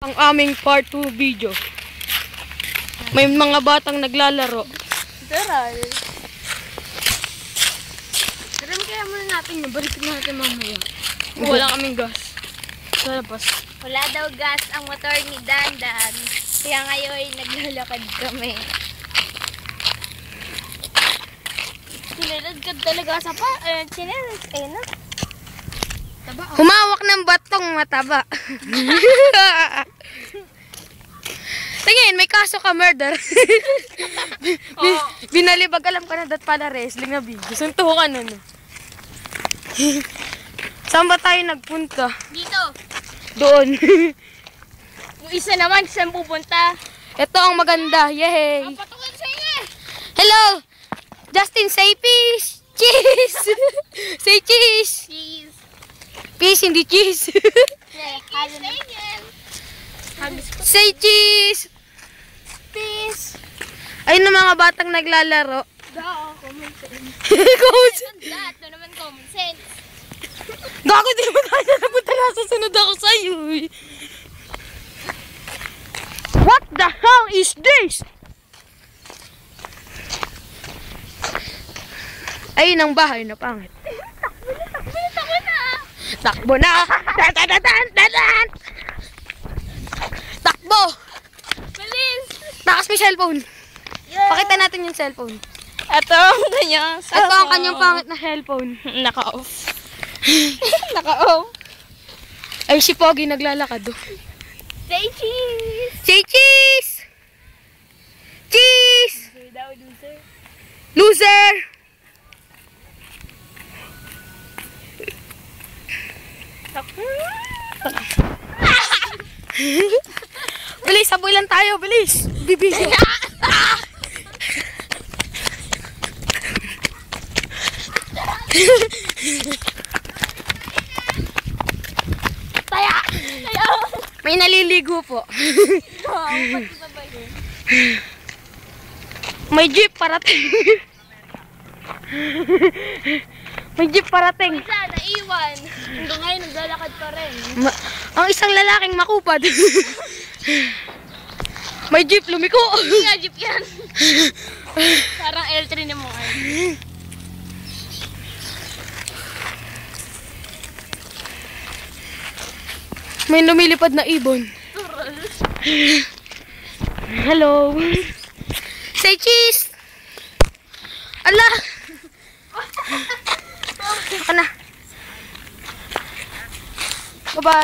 Ang aming part 2 video. May mga batang naglalaro. Daral. Taram kaya muna natin yung balikin natin mamaya. Wala kaming gas. Sa labas. Wala daw gas ang motor ni Dandan. Kaya ngayon naglalakad kami. Sinilagkad talaga sa sinilagkad na. Taba. Humawak ng batong mataba. Tingin, may kaso ka, murder. Binalibag, alam ka na dat pala wrestling na video. Sunto ka na. Saan ba tayo nagpunta? Dito. Doon. Yung isa naman, saan pupunta? Ito ang maganda. Yay! Patukon sa inyo. Hello! Justin, say peace! Cheese! Say cheese! Cheese. Peace, hindi cheese. Say cheese! Peace. Ayun ang mga batang naglalaro. Common sense. Common sense. Ito naman common sense. Gago, di naman tayo napunta na susunod ako sa'yo. What the hell is this? Ayun ang bahay na pangit. Takbo na. Takbo na! Dan! Takbo! Bilis. Takas mo yung cellphone. Yeah. Pakita natin yung cellphone. Ito ang kanyang Ito ang kanyang pangit na cellphone. Naka-off. Naka-off. Ay, si Pogi naglalakad. Say cheese. Say cheese! Cheese! Loser daw, loser. Loser! Bilis, saboy lang tayo, bilis. Bibigyo. Taya! Taya! May naliligo po. May jeep parating. May jeep parating. Isa, naiwan. Hanggang ngayon, naglalakad pa rin. Ang isang lalaking makupad. May jeep lumiko. Hindi nga, jeep yan. Parang L3 na mo. May lumilipad na ibon. Hello. Say cheese. Ala. Ana. Bye-bye.